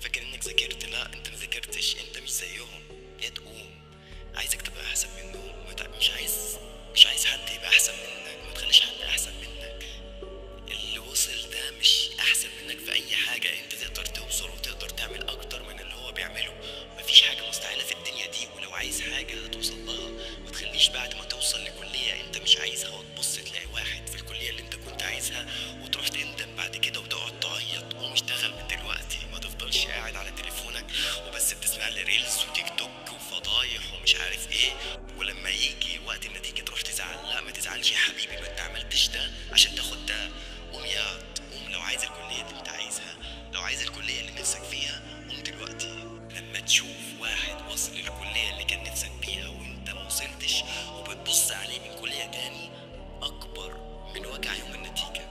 فاكر انك ذاكرت. لا انت ما ذاكرتش، انت مش زيهم. يا تقوم، عايزك تبقى احسن منهم. مش عايز حد يبقى احسن منك، ما تخليش حد احسن منك. اللي وصل ده مش احسن منك في اي حاجة. انت تقدر توصل وتقدر تعمل اكتر من اللي هو بيعمله. مفيش حاجة مستحيلة في الدنيا دي، ولو عايز حاجة هتوصل لها. ما تخليش بعد ما توصل لكلية انت مش عايزها وتبص تلاقي واحد في الكلية اللي انت كنت عايزها وتروح تندم بعد كده وتقعد تعيط. قوم اشتغل من دلوقتي، ما تفضلش قاعد على تليفونك وبس بتسمع لي ريلز وتيك توك وفضايح ومش عارف ايه، ولما يجي وقت النتيجة تروح تزعل. لا ما تزعلش يا حبيبي، ما انت عملتش ده عشان تاخد ده. قوم قوم لو عايز الكلية اللي انت عايزها، لو عايز الكلية اللي نفسك فيها، قوم دلوقتي. لما تشوف واحد وصل للكلية اللي كان نفسك فيها وانت ما وصلتش وبتبص عليه من كلية تاني، اكبر من وجع يوم النتيجة.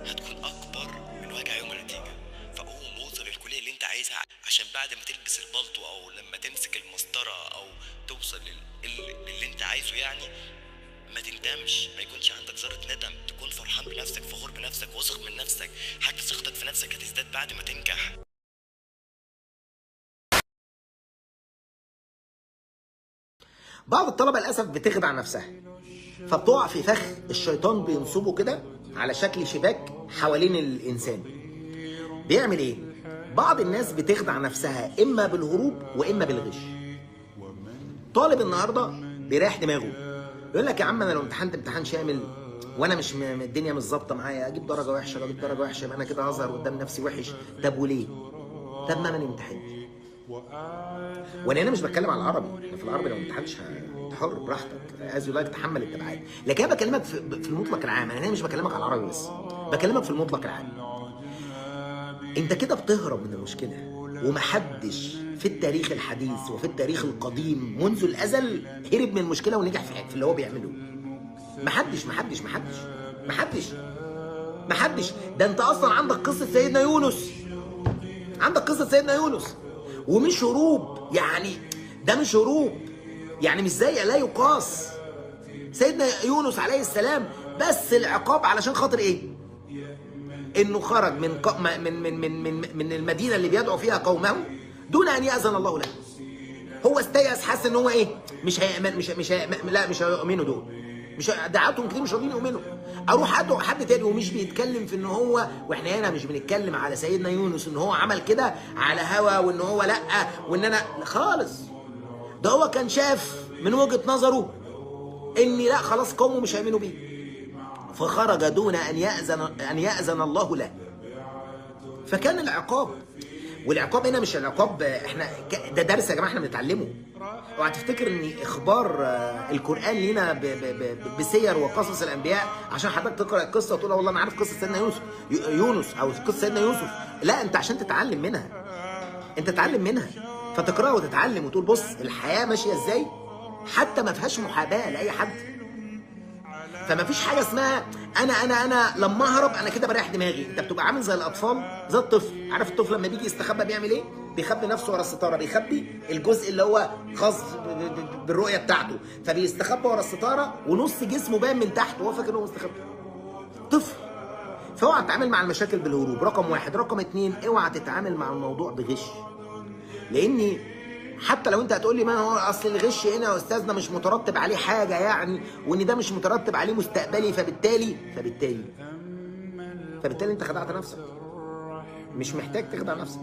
هتكون اكبر من وجع يوم النتيجة. فقوم وصل للكلية اللي انت عايزها، عشان بعد ما تلبس البلطو او لما تمسك المسطرة او توصل للي انت عايزه يعني، ما تندمش، ما يكونش عندك ذرة ندم، تكون فرحان بنفسك، فخور بنفسك، واثق من نفسك. حتى ثقتك في نفسك هتزداد بعد ما تنجح. بعض الطلبه للاسف بتخدع نفسها، فبتقع في فخ الشيطان بينصبه كده على شكل شباك حوالين الانسان. بيعمل ايه؟ بعض الناس بتخدع نفسها اما بالهروب واما بالغش. طالب النهارده بيريح دماغه، يقول لك يا عم انا لو امتحنت امتحان شامل وانا مش الدنيا مش ظابطه معايا، اجيب درجه وحشه، اجيب درجه وحشه يبقى انا كده هظهر قدام نفسي وحش. طب وليه؟ طب ما انا امتحنت. وانا هنا مش بتكلم على العربي، في العربي لو ما امتحنتش انت حر براحتك، از يو لايك، تحمل التبعات. لكن انا بكلمك في المطلق العام. انا هنا مش بكلمك على العربي بس، بكلمك في المطلق العام. انت كده بتهرب من المشكله، ومحدش في التاريخ الحديث وفي التاريخ القديم منذ الازل هرب من المشكله ونجح في اللي هو بيعمله. محدش. ده انت اصلا عندك قصه سيدنا يونس، ومش هروب يعني. ده مش هروب يعني، مش زي لا يقاس. سيدنا يونس عليه السلام بس العقاب علشان خاطر ايه؟ انه خرج من المدينه اللي بيدعو فيها قومه دون ان ياذن الله له. هو استيأس، حس ان هو ايه؟ مش هيؤمنوا دول، مش دعاتهم كتير مش راضيين يؤمنوا. اروح ادعو حد تاني ومش بيتكلم في ان هو، واحنا هنا مش بنتكلم على سيدنا يونس ان هو عمل كده على هوا وان هو لا وان انا خالص. ده هو كان شاف من وجهة نظره ان لا خلاص قومه مش هيؤمنوا بيه، فخرج دون ان يأذن الله له. فكان العقاب، والعقاب هنا مش العقاب احنا ده درس يا جماعه احنا بنتعلمه. اوعى تفتكر ان اخبار القران لينا بسير وقصص الانبياء عشان حضرتك تقرا القصه وتقول والله انا عارف قصه سيدنا يونس او قصه سيدنا يوسف. لا، انت عشان تتعلم منها، انت تتعلم منها، فتقراها وتتعلم وتقول بص الحياه ماشيه ازاي، حتى ما فيهاش محاباه لاي حد. فما فيش حاجه اسمها انا لما اهرب انا كده بريح دماغي. انت بتبقى عامل زي الاطفال، زي الطفل. عارف الطفل لما بيجي يستخبى بيعمل ايه؟ بيخبي نفسه ورا الستاره، بيخبي الجزء اللي هو خاص بالرؤيه بتاعته، فبيستخبى ورا الستاره ونص جسمه باين من تحت وهو فاكر انه مستخبي. طفل. فاوعى تتعامل مع المشاكل بالهروب، رقم واحد. رقم اتنين، اوعى تتعامل مع الموضوع بغش. لاني حتى لو انت هتقول لي ما هو اصل الغش هنا يا استاذنا مش مترتب عليه حاجه يعني، وان ده مش مترتب عليه مستقبلي، فبالتالي انت خدعت نفسك. مش محتاج تخدع نفسك،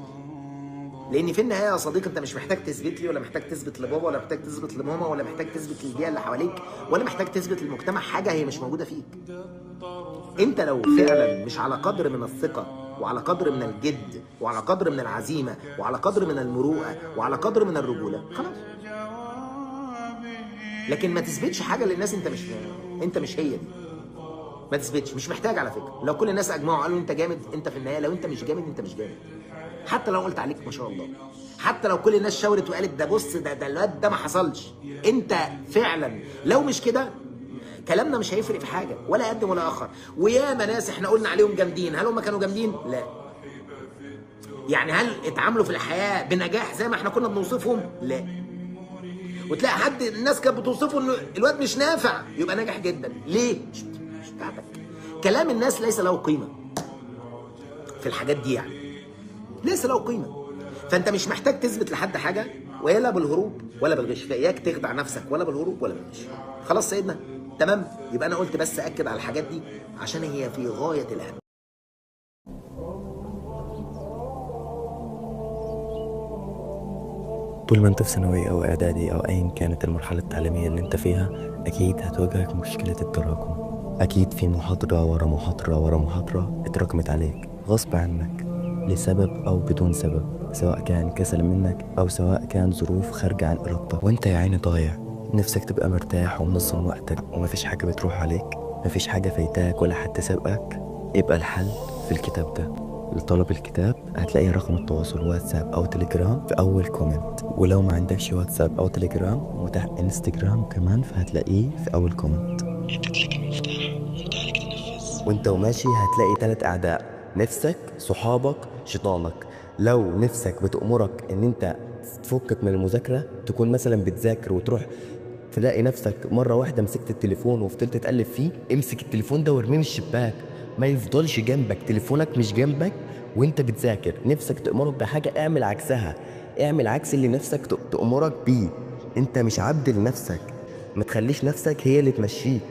لان في النهايه يا صديقي انت مش محتاج تثبت لي، ولا محتاج تثبت لبابا، ولا محتاج تثبت لماما، ولا محتاج تثبت للبيئه اللي حواليك، ولا محتاج تثبت للمجتمع حاجه هي مش موجوده فيك. انت لو فعلا مش على قدر من الثقه وعلى قدر من الجد وعلى قدر من العزيمه وعلى قدر من المروءه وعلى قدر من الرجوله، خلاص. لكن ما تثبتش حاجه للناس انت مش هي دي. ما تثبتش، مش محتاج على فكره. لو كل الناس اجمعوا قالوا انت جامد، انت في النهايه لو انت مش جامد انت مش جامد. حتى لو قلت عليك ما شاء الله، حتى لو كل الناس شاورت وقالت ده بص ده الواد ده ما حصلش، انت فعلا لو مش كده كلامنا مش هيفرق في حاجه، ولا يقدم ولا اخر. وياما ناس احنا قلنا عليهم جامدين، هل هم كانوا جامدين؟ لا. يعني هل اتعاملوا في الحياه بنجاح زي ما احنا كنا بنوصفهم؟ لا. وتلاقي حد الناس كانت بتوصفه انه الواد مش نافع يبقى ناجح جدا. ليه؟ مش بتاعتك. كلام الناس ليس له قيمه في الحاجات دي، يعني ليس له قيمه. فانت مش محتاج تثبت لحد حاجه، ولا بالهروب ولا بالغش، فاياك تخدع نفسك ولا بالهروب ولا بالغش. خلاص سيدنا؟ تمام. يبقى انا قلت بس اكد على الحاجات دي عشان هي في غايه الاهميه. طول ما انت في ثانوي او اعدادي او ايا كانت المرحلة التعليمية اللي انت فيها، اكيد هتواجهك مشكلة التراكم. اكيد في محاضرة ورا محاضرة ورا محاضرة اتراكمت عليك غصب عنك لسبب او بدون سبب، سواء كان كسل منك او سواء كان ظروف خارجة عن ارادتك، وانت يا عيني ضايع. نفسك تبقى مرتاح ومنظم وقتك ومفيش حاجة بتروح عليك، مفيش حاجة فايتاك ولا حد سابقك. يبقى الحل في الكتاب ده. لطلب الكتاب هتلاقي رقم التواصل واتساب او تليجرام في اول كومنت، ولو ما عندكش واتساب او تليجرام متاح انستجرام كمان، فهتلاقيه في اول كومنت. هتتلك المفتاح وانت عليك تنفذ. وانت وماشي هتلاقي 3 اعداء: نفسك، صحابك، شيطانك. لو نفسك بتأمرك ان انت تفكك من المذاكرة، تكون مثلا بتذاكر وتروح تلاقي نفسك مرة واحدة مسكت التليفون وفضلت تقلب فيه، امسك التليفون ده وارميه من الشباك، ما يفضلش جنبك، تليفونك مش جنبك وانت بتذاكر. نفسك تأمرك بحاجة، اعمل عكسها، اعمل عكس اللي نفسك تأمرك بيه. انت مش عبد لنفسك، ما تخليش نفسك هي اللي تمشيك.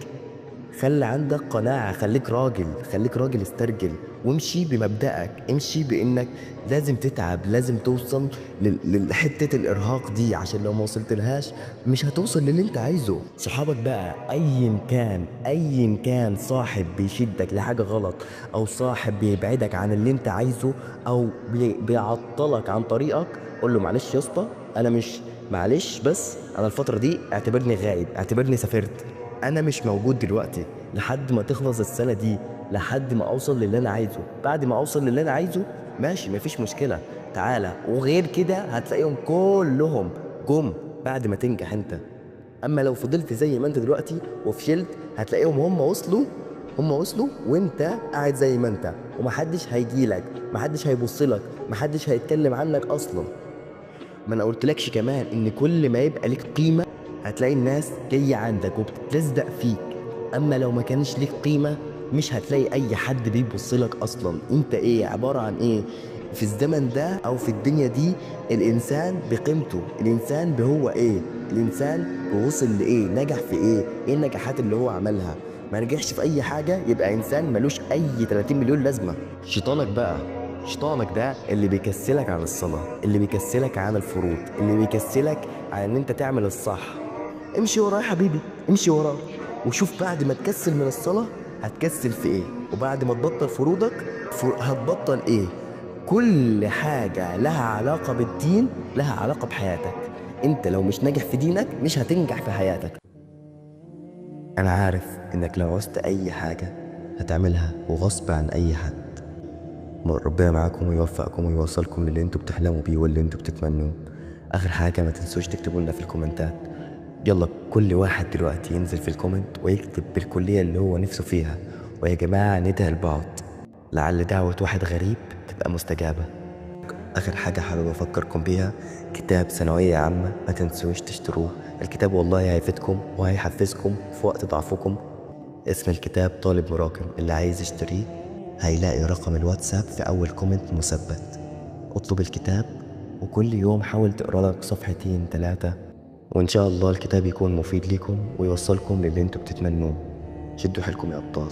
خلي عندك قناعة، خليك راجل، خليك راجل استرجل، وامشي بمبدأك، امشي بانك لازم تتعب، لازم توصل لحتة الارهاق دي، عشان لو ما وصلت لهاش مش هتوصل للي انت عايزه. صحابك بقى ايا كان صاحب بيشدك لحاجة غلط، او صاحب بيبعدك عن اللي انت عايزه، او بيعطلك عن طريقك، قول له معلش يا اسطى، انا مش معلش، بس انا الفترة دي اعتبرني غايب، اعتبرني سافرت، انا مش موجود دلوقتي لحد ما تخلص السنة دي، لحد ما اوصل للي انا عايزه. بعد ما اوصل للي انا عايزه ماشي، مفيش مشكلة، تعالى. وغير كده هتلاقيهم كلهم جم بعد ما تنجح انت. اما لو فضلت زي ما انت دلوقتي وفشلت، هتلاقيهم هم وصلوا وانت قاعد زي ما انت، ومحدش هيجيلك، محدش هيبصلك، محدش هيتكلم عنك اصلا. ما انا قلتلكش كمان ان كل ما يبقى ليك قيمة هتلاقي الناس جاية عندك وبتتلزق فيك. اما لو ما كانش ليك قيمة مش هتلاقي اي حد بيبصلك اصلا. انت ايه، عبارة عن ايه في الزمن ده او في الدنيا دي؟ الانسان بقيمته، الانسان بهو ايه، الانسان بوصل لايه، نجح في ايه النجاحات اللي هو عملها. ما نجحش في اي حاجة يبقى انسان ملوش اي 30 مليون لازمة. شيطانك ده اللي بيكسلك عن الصلاة، اللي بيكسلك عن الفروض، اللي بيكسلك عن ان انت تعمل الصح. امشي وراه يا حبيبي، امشي وراه، وشوف بعد ما تكسل من الصلاة هتكسل في ايه، وبعد ما تبطل فروضك هتبطل ايه. كل حاجة لها علاقة بالدين لها علاقة بحياتك. انت لو مش ناجح في دينك مش هتنجح في حياتك. انا عارف انك لو عوزت اي حاجة هتعملها وغصب عن اي حد. ربنا معاكم ويوفقكم ويوصلكم للي انتوا بتحلموا بيه واللي انتوا بتتمنوه. اخر حاجة ما تنسوش تكتبوا لنا في الكومنتات. يلا كل واحد دلوقتي ينزل في الكومنت ويكتب بالكلية اللي هو نفسه فيها، ويا جماعة ندعي لبعض لعل دعوة واحد غريب تبقى مستجابة. آخر حاجة حابب أفكركم بيها، كتاب ثانوية عامة ما تنسوش تشتروه. الكتاب والله هيفيدكم وهيحفزكم في وقت ضعفكم. اسم الكتاب طالب مراكم، اللي عايز يشتريه هيلاقي رقم الواتساب في أول كومنت مثبت. اطلب الكتاب وكل يوم حاول تقرأ لك صفحتين 3، وإن شاء الله الكتاب يكون مفيد ليكم ويوصلكم للي انتوا بتتمنوه. شدوا حيلكم يا أبطال.